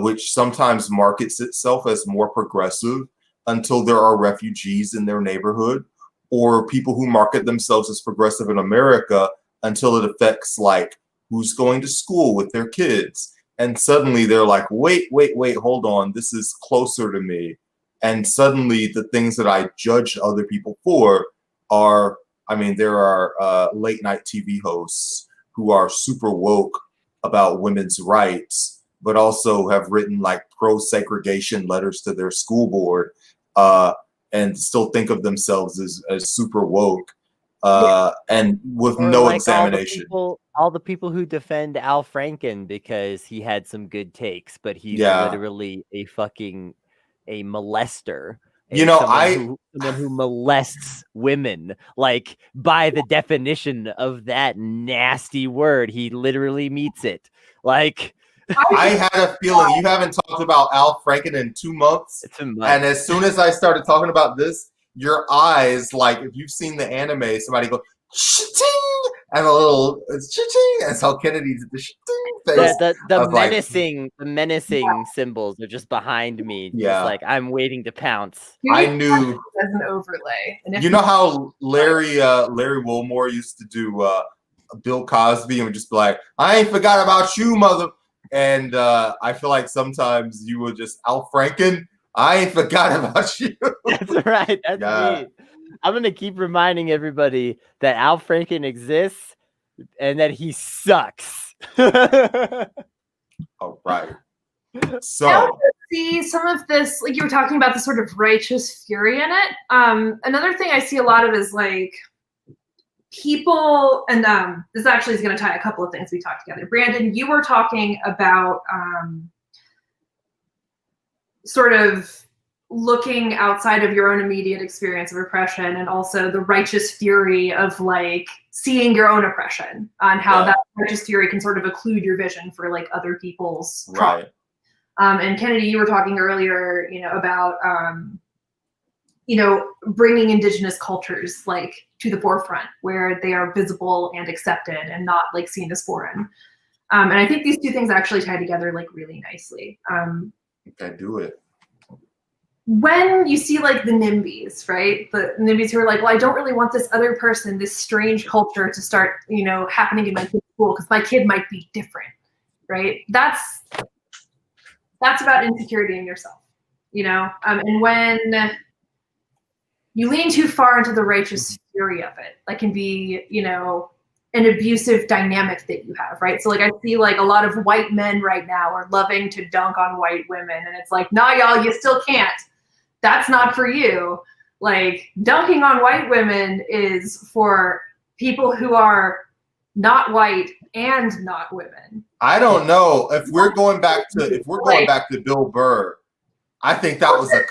S2: which sometimes markets itself as more progressive until there are refugees in their neighborhood, or people who market themselves as progressive in America until it affects like who's going to school with their kids. And suddenly they're like, wait, hold on, this is closer to me. And suddenly the things that I judge other people for are, I mean, there are late night TV hosts who are super woke about women's rights, but also have written like pro-segregation letters to their school board and still think of themselves as super woke and with no like examination.
S3: All the people who defend Al Franken because he had some good takes, but he's literally a molester.
S2: You know,
S3: someone who molests women, like by the definition of that nasty word, he literally meets it. Like,
S2: I had a feeling you haven't talked about Al Franken in 2 months. And as soon as I started talking about this, your eyes, like if you've seen the anime, somebody go shitting and a little shitting. That's how Kennedy did the shitting face.
S3: The menacing symbols are just behind me. Yeah, just like I'm waiting to pounce.
S2: I knew
S1: as an overlay. And
S2: you know how Larry Wilmore used to do Bill Cosby and would just be like, I ain't forgot about you, mother. And I feel like sometimes you will just, Al Franken, I ain't forgot about you.
S3: That's right. That's me. I'm going to keep reminding everybody that Al Franken exists and that he sucks.
S2: All right. So
S1: I see some of this, like you were talking about the sort of righteous fury in it. Another thing I see a lot of is like people, and this actually is going to tie a couple of things we talked together. Brandon, you were talking about sort of looking outside of your own immediate experience of oppression, and also the righteous fury of like seeing your own oppression, on how that righteous fury can sort of occlude your vision for like other people's trauma.
S2: Right.
S1: And Kennedy, you were talking earlier, about bringing indigenous cultures like to the forefront where they are visible and accepted and not like seen as foreign. And I think these two things actually tie together like really nicely.
S2: I do it.
S1: When you see like the NIMBYs, right? The NIMBYs who are like, well, I don't really want this other person, this strange culture to start, happening in my kid's school because my kid might be different, right? That's about insecurity in yourself, and when you lean too far into the righteous fury of it, that can be, an abusive dynamic that you have, right? So like I see like a lot of white men right now are loving to dunk on white women, and it's like, nah, y'all, you still can't. That's not for you. Like dunking on white women is for people who are not white and not women.
S2: I don't know if we're going back to Bill Burr. I think that was a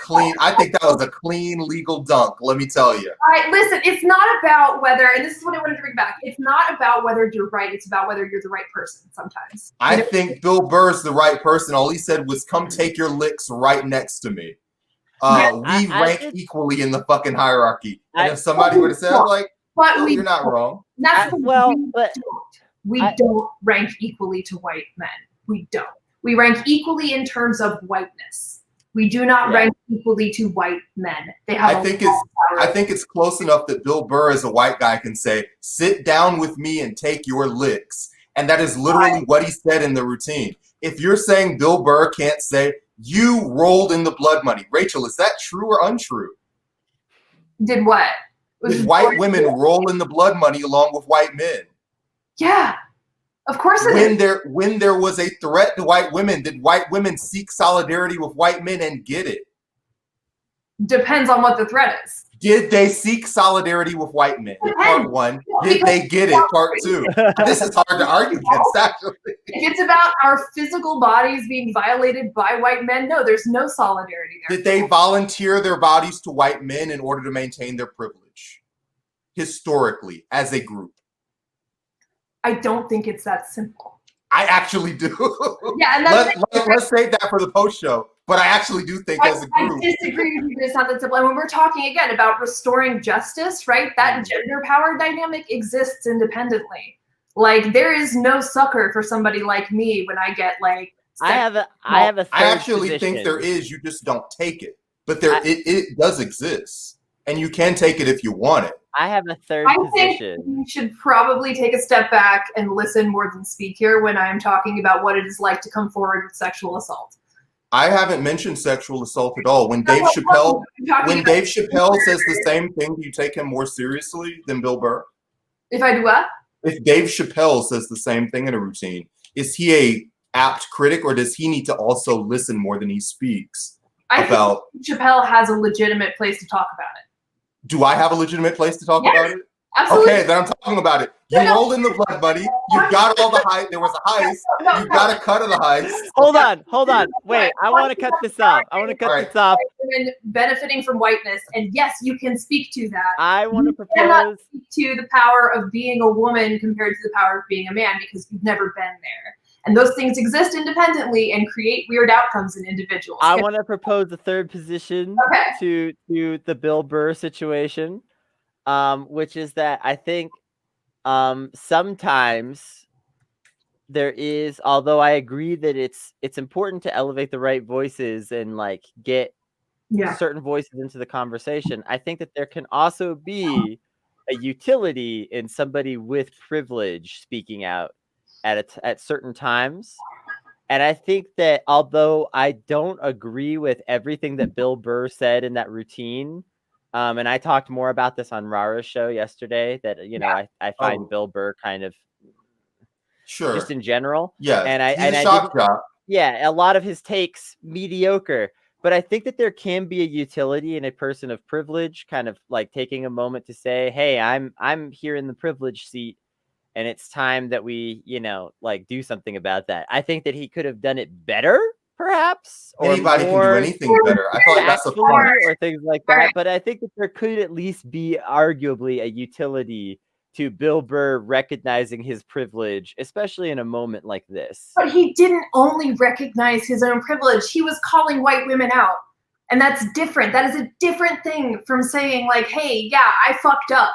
S2: clean legal dunk. Let me tell you.
S1: All right, listen. It's not about whether, and this is what I wanted to bring back. It's not about whether you're right. It's about whether you're the right person. Sometimes.
S2: I think Bill Burr's the right person. All he said was, "Come take your licks right next to me." We rank equally in the fucking hierarchy. And if somebody would have said like, "Well, you're not wrong,"
S1: we don't rank equally to white men. We don't. We rank equally in terms of whiteness. We do not rank equally to white men. They have.
S2: I think it's close enough that Bill Burr, as a white guy, can say, "Sit down with me and take your licks," and that is literally what he said in the routine. If you're saying Bill Burr can't say, "You rolled in the blood money," Rachel, is that true or untrue?
S1: Did what?
S2: Did white women roll in the blood money along with white men?
S1: Yeah, of course it is.
S2: When there was a threat to white women, did white women seek solidarity with white men and get it?
S1: Depends on what the threat is.
S2: Did they seek solidarity with white men? Part one. Did they get it? Part two. This is hard to argue against, actually.
S1: If it's about our physical bodies being violated by white men, no, there's no solidarity there.
S2: Did they volunteer their bodies to white men in order to maintain their privilege? Historically, as a group.
S1: I don't think it's that simple.
S2: I actually do.
S1: Yeah, and
S2: let's save that for the post show. But I actually do think as a group.
S1: I disagree with you, but it's not that simple. And when we're talking again about restoring justice, right? That gender power dynamic exists independently. Like there is no sucker for somebody like me when I get like.
S3: I have a.
S2: I actually think there is. You just don't take it, but it does exist, and you can take it if you want it.
S3: I have a third position.
S1: I think you should probably take a step back and listen more than speak here when I'm talking about what it is like to come forward with sexual assault.
S2: I haven't mentioned sexual assault at all. When Dave Chappelle says the same thing, do you take him more seriously than Bill Burr?
S1: If I do what?
S2: If Dave Chappelle says the same thing in a routine, is he a apt critic, or does he need to also listen more than he speaks?
S1: I think Chappelle has a legitimate place to talk about it.
S2: Do I have a legitimate place to talk about it?
S1: Absolutely.
S2: Okay, then I'm talking about it. You rolled in the blood money. You got all the heist. There was a heist. You got a cut of the heist.
S3: Hold on. Wait, I want to cut this off. This off.
S1: Women benefiting from whiteness, and yes, you can speak to that.
S3: I want to propose.
S1: You cannot speak to the power of being a woman compared to the power of being a man because you've never been there. And those things exist independently and create weird outcomes in individuals.
S3: I want to propose the third position to the Bill Burr situation. Which is that I think sometimes there is, although I agree that it's important to elevate the right voices and like get certain voices into the conversation, I think that there can also be a utility in somebody with privilege speaking out at certain times. And I think that although I don't agree with everything that Bill Burr said in that routine, and I talked more about this on Rara's show yesterday, that, I find Bill Burr kind of just in general.
S2: Yeah.
S3: And a lot of his takes mediocre, but I think that there can be a utility in a person of privilege, kind of like taking a moment to say, hey, I'm here in the privileged seat and it's time that we, do something about that. I think that he could have done it better. Perhaps
S2: anybody can do anything better. I feel like that's a part
S3: or things like that. But I think that there could at least be arguably a utility to Bill Burr recognizing his privilege, especially in a moment like this.
S1: But he didn't only recognize his own privilege. He was calling white women out. And that's different. That is a different thing from saying like, hey, yeah, I fucked up.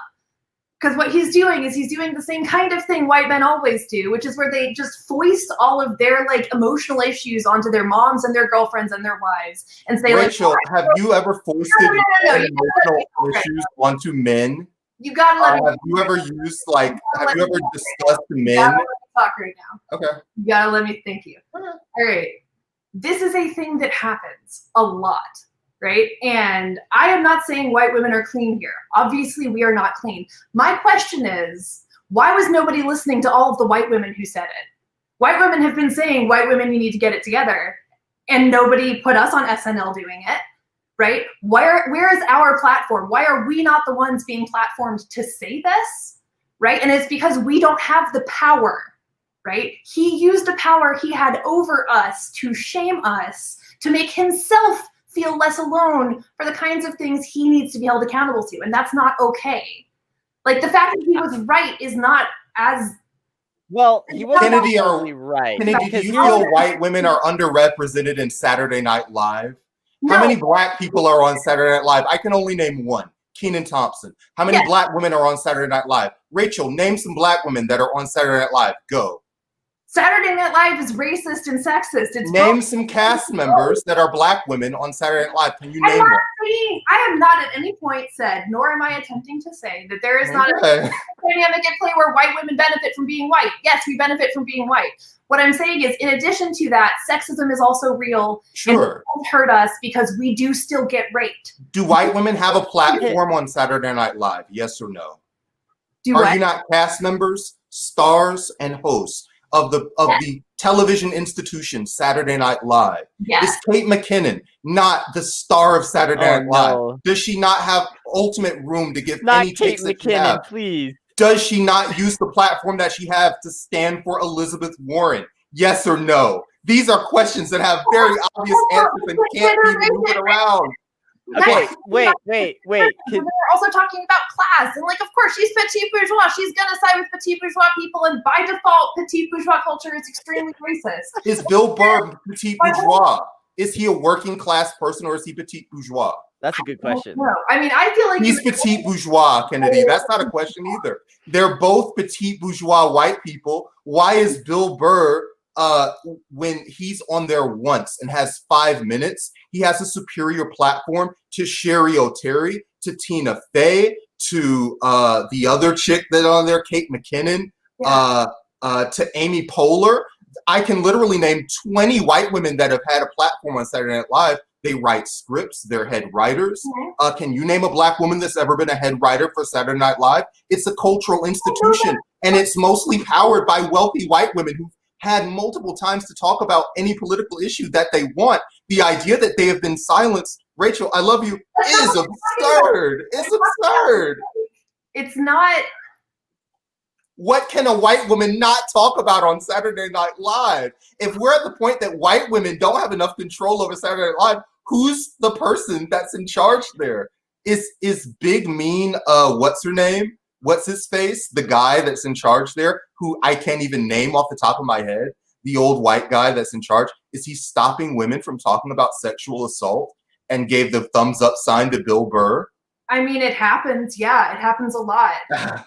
S1: Because what he's doing is he's doing the same kind of thing white men always do, which is where they just foist all of their like emotional issues onto their moms and their girlfriends and their wives and say,
S2: Rachel, have you ever foisted emotional issues onto men?
S1: You gotta let me.
S2: Have you ever discussed men?
S1: Let me talk right now.
S2: Okay.
S1: You gotta let me think you. All right. This is a thing that happens a lot. Right? And I am not saying white women are clean here. Obviously, we are not clean. My question is, why was nobody listening to all of the white women who said it? White women have been saying, white women, you need to get it together. And nobody put us on SNL doing it, right? Where is our platform? Why are we not the ones being platformed to say this, right? And it's because we don't have the power, right? He used the power he had over us to shame us, to make himself feel less alone for the kinds of things he needs to be held accountable to. And that's not okay. Like the fact that he was right is not as
S3: well. He wasn't
S2: Kennedy,
S3: right.
S2: Kennedy, do you feel white women are underrepresented in Saturday Night Live? No. How many black people are on Saturday Night Live? I can only name one. Kenan Thompson. How many black women are on Saturday Night Live? Rachel, name some black women that are on Saturday Night Live. Go.
S1: Saturday Night Live is racist and sexist. It's
S2: name some cast members that are black women on Saturday Night Live. Can you name them?
S1: I have not at any point said, nor am I attempting to say, that there is not a dynamic at play where white women benefit from being white. Yes, we benefit from being white. What I'm saying is, in addition to that, sexism is also real.
S2: Sure.
S1: And it hurt us because we do still get raped.
S2: Do white women have a platform on Saturday Night Live? Yes or no? Are you not cast members, stars, and hosts of the television institution Saturday Night Live?
S1: Yes.
S2: Is Kate McKinnon not the star of Saturday Night Live? Does she not have ultimate room to give any takes that she has?
S3: Please.
S2: Does she not use the platform that she has to stand for Elizabeth Warren? Yes or no? These are questions that have very obvious answers and can't be moved around.
S3: Okay, wait.
S1: We're also talking about class, and like, of course, she's petite bourgeois. She's gonna side with petite bourgeois people, and by default, petite bourgeois culture is extremely racist.
S2: Is Bill Burr petite bourgeois? Is he a working class person, or is he petite bourgeois?
S3: That's a good question.
S1: No, I mean, I feel like
S2: he's petite bourgeois, Kennedy. That's not a question either. They're both petite bourgeois white people. Why is Bill Burr, when he's on there once and has 5 minutes, he has a superior platform to Sherry O'Terry, to Tina Fey, to the other chick that on there, Kate McKinnon, to Amy Poehler? I can literally name 20 white women that have had a platform on Saturday Night Live. They write scripts. They're head writers. Can you name a black woman that's ever been a head writer for Saturday Night Live? It's a cultural institution, and it's mostly powered by wealthy white women who had multiple times to talk about any political issue that they want. The idea that they have been silenced, Rachel, I love you, is absurd. It's absurd.
S1: It's not.
S2: What can a white woman not talk about on Saturday Night Live? If we're at the point that white women don't have enough control over Saturday Night Live, who's the person that's in charge there? Is Big Mean, what's her name? What's his face? The guy that's in charge there, who I can't even name off the top of my head, the old white guy that's in charge, is he stopping women from talking about sexual assault and gave the thumbs up sign to Bill Burr?
S1: I mean, it happens. Yeah, it happens a lot.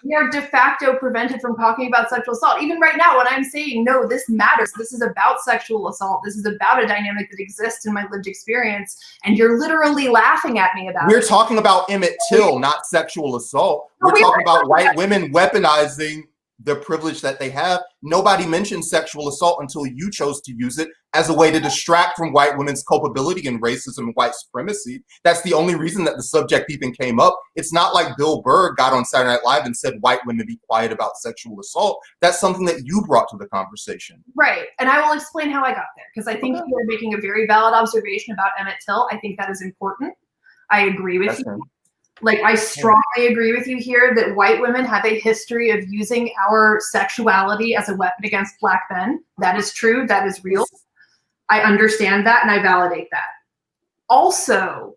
S1: We are de facto prevented from talking about sexual assault. Even right now, when I'm saying, no, this matters. This is about sexual assault. This is about a dynamic that exists in my lived experience. And you're literally laughing at me about it.
S2: We're talking about Emmett Till, not sexual assault. We're talking about white women weaponizing the privilege that they have. Nobody mentioned sexual assault until you chose to use it as a way to distract from white women's culpability in racism and white supremacy. That's the only reason that the subject even came up. It's not like Bill Burr got on Saturday Night Live and said white women be quiet about sexual assault. That's something that you brought to the conversation.
S1: Right. And I will explain how I got there, because I think you are making a very valid observation about Emmett Till. I think that is important. I agree with you. Like, I strongly agree with you here that white women have a history of using our sexuality as a weapon against black men. That is true. That is real. I understand that, and I validate that. Also,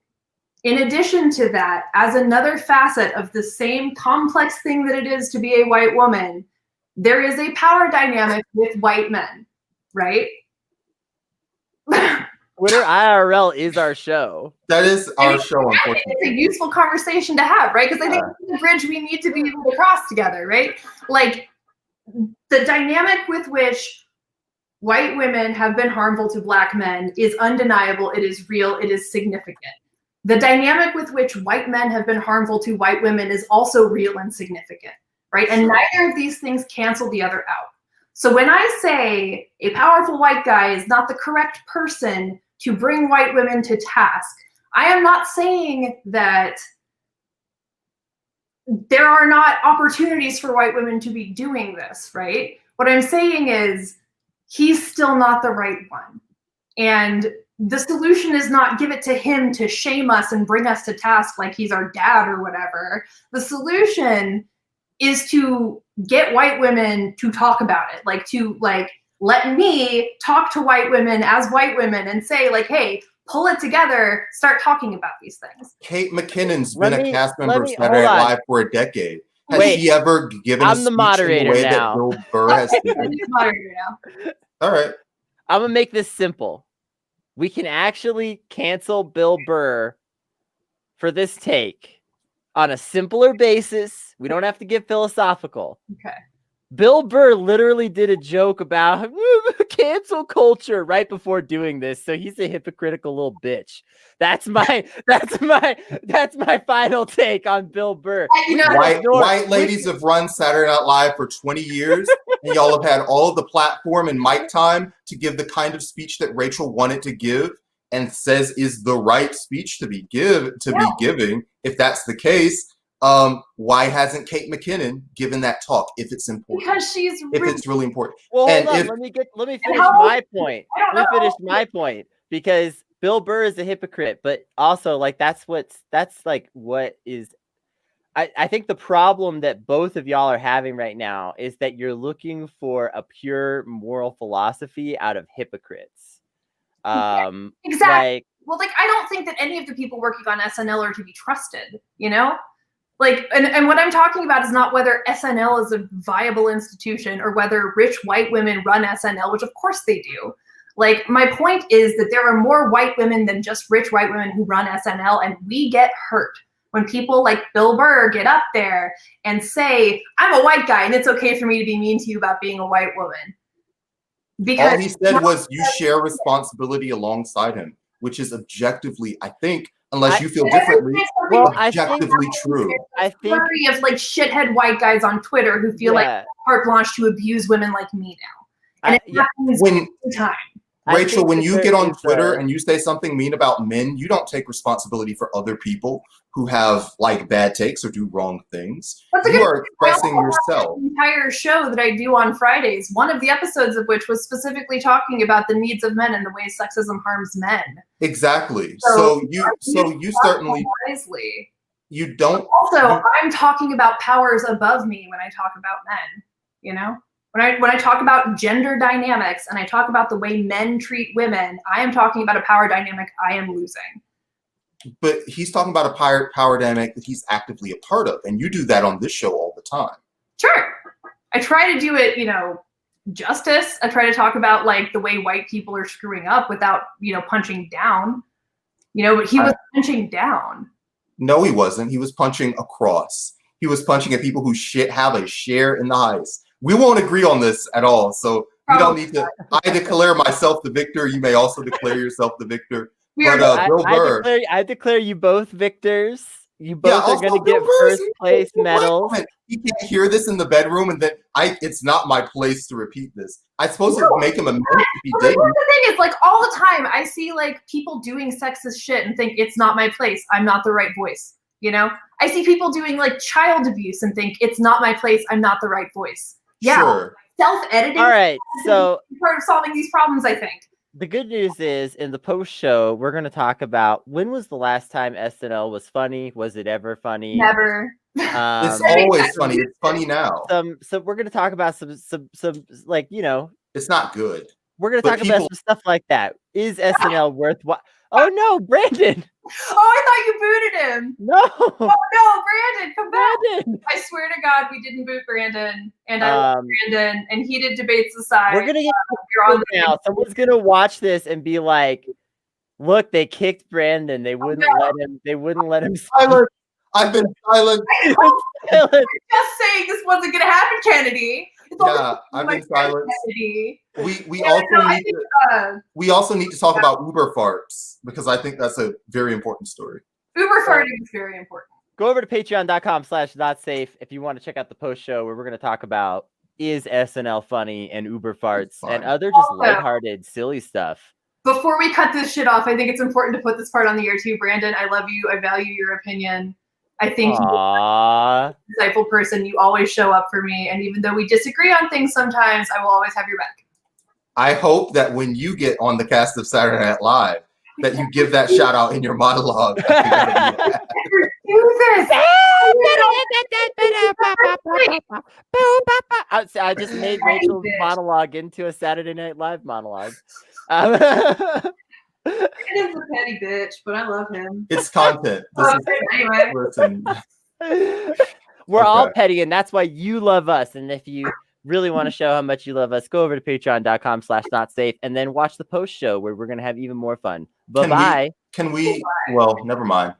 S1: in addition to that, as another facet of the same complex thing that it is to be a white woman, there is a power dynamic with white men, right?
S3: Twitter IRL is our show.
S2: That is our show, unfortunately.
S1: It's a useful conversation to have, right? Because I think it's the bridge we need to be able to cross together, right? Like, the dynamic with which white women have been harmful to black men is undeniable. It is real. It is significant. The dynamic with which white men have been harmful to white women is also real and significant, right? And neither of these things cancel the other out. So when I say a powerful white guy is not the correct person to bring white women to task, I am not saying that there are not opportunities for white women to be doing this, right? What I'm saying is he's still not the right one. And the solution is not give it to him to shame us and bring us to task like he's our dad or whatever. The solution is to get white women to talk about it, like to let me talk to white women as white women and say, like, hey, pull it together, start talking about these things.
S2: Kate McKinnon's been a cast member of Saturday Night Live for a decade. Has she ever given a speech in the way that Bill Burr has given?
S1: I'm the moderator now.
S2: All right.
S3: I'm gonna make this simple. We can actually cancel Bill Burr for this take on a simpler basis. We don't have to get philosophical.
S1: Okay.
S3: Bill Burr literally did a joke about cancel culture right before doing this, so he's a hypocritical little bitch. That's my final take on Bill Burr.
S2: White ladies have run Saturday Night Live for 20 years, and y'all have had all of the platform and mic time to give the kind of speech that Rachel wanted to give and says is the right speech to be giving. If that's the case, why hasn't Kate McKinnon given that talk if it's important?
S1: Because
S2: it's really important.
S3: Well, hold on. Let me finish my point. My point, because Bill Burr is a hypocrite, but also like that's what is. I think the problem that both of y'all are having right now is that you're looking for a pure moral philosophy out of hypocrites.
S1: Exactly. Well, I don't think that any of the people working on SNL are to be trusted, you know? And what I'm talking about is not whether SNL is a viable institution or whether rich white women run SNL, which of course they do. My point is that there are more white women than just rich white women who run SNL, and we get hurt when people like Bill Burr get up there and say, I'm a white guy and it's okay for me to be mean to you about being a white woman.
S2: Because all he said was you share responsibility alongside him, which is objectively, I think, unless you feel differently, objectively true.
S1: I think of shithead white guys on Twitter who feel like carte blanche to abuse women like me now. And it happens every time.
S2: Rachel, when you get on Twitter and you say something mean about men, you don't take responsibility for other people who have bad takes or do wrong things. You are expressing yourself.
S1: The entire show that I do on Fridays, one of the episodes of which was specifically talking about the needs of men and the way sexism harms men.
S2: Exactly. So you certainly
S1: wisely.
S2: You don't.
S1: Also, I'm talking about powers above me when I talk about men. You know. When I talk about gender dynamics and I talk about the way men treat women, I am talking about a power dynamic I am losing.
S2: But he's talking about a power dynamic that he's actively a part of, and you do that on this show all the time.
S1: Sure. I try to do it, justice. I try to talk about the way white people are screwing up without, punching down. But he was punching down.
S2: No, he wasn't. He was punching across. He was punching at people who have a share in the highs. We won't agree on this at all, so we don't need to. I declare myself the victor. You may also declare yourself the victor. But Bill Burr,
S3: I declare you both victors. You both are going to get first place medals.
S2: He can't hear this in the bedroom, and then it's not my place to repeat this. I'm supposed to make him amends if he didn't.
S1: The thing is, all the time, I see people doing sexist shit and think it's not my place. I'm not the right voice. I see people doing child abuse and think it's not my place. I'm not the right voice. Yeah,
S2: sure.
S1: Self-editing.
S3: All right, so
S1: part of solving these problems, I think.
S3: The good news is, in the post show, we're going to talk about when was the last time SNL was funny. Was it ever funny?
S1: Never.
S2: It's always funny. It's funny now.
S3: So we're going to talk about some
S2: It's not good.
S3: We're going to talk about some stuff like that. Is SNL worthwhile? Oh no, Brandon!
S1: Oh, I thought you booted him.
S3: No.
S1: Oh no, Brandon, come back!
S3: Brandon.
S1: I swear to God, we didn't boot Brandon, and I love Brandon. And heated debates aside,
S3: we're gonna get now. Someone's gonna watch this and be like, "Look, they kicked Brandon. They wouldn't let him. They wouldn't let him."
S2: I've been silent.
S1: I'm just saying this wasn't gonna happen, Kennedy.
S2: I've been silent. We also need to talk about Uber farts because I think that's a very important story.
S1: Uber farting is very important.
S3: Go over to patreon.com/notsafe if you want to check out the post show where we're going to talk about is SNL funny and Uber farts and other just lighthearted, silly stuff.
S1: Before we cut this shit off, I think it's important to put this part on the air too, Brandon. I love you. I value your opinion. I think you're a insightful person. You always show up for me. And even though we disagree on things sometimes, I will always have your back. I
S2: hope that when you get on the cast of Saturday Night Live, that you give that shout out in your monologue.
S1: Do this.
S3: I just made Rachel's monologue into a Saturday Night Live monologue.
S1: It is a petty bitch, but I love him.
S2: It's content.
S1: Anyway.
S3: We're all petty, and that's why you love us. And if you really want to show how much you love us, go over to patreon.com/notsafe and then watch the post show where we're going to have even more fun. Bye-bye.
S2: Well, never mind.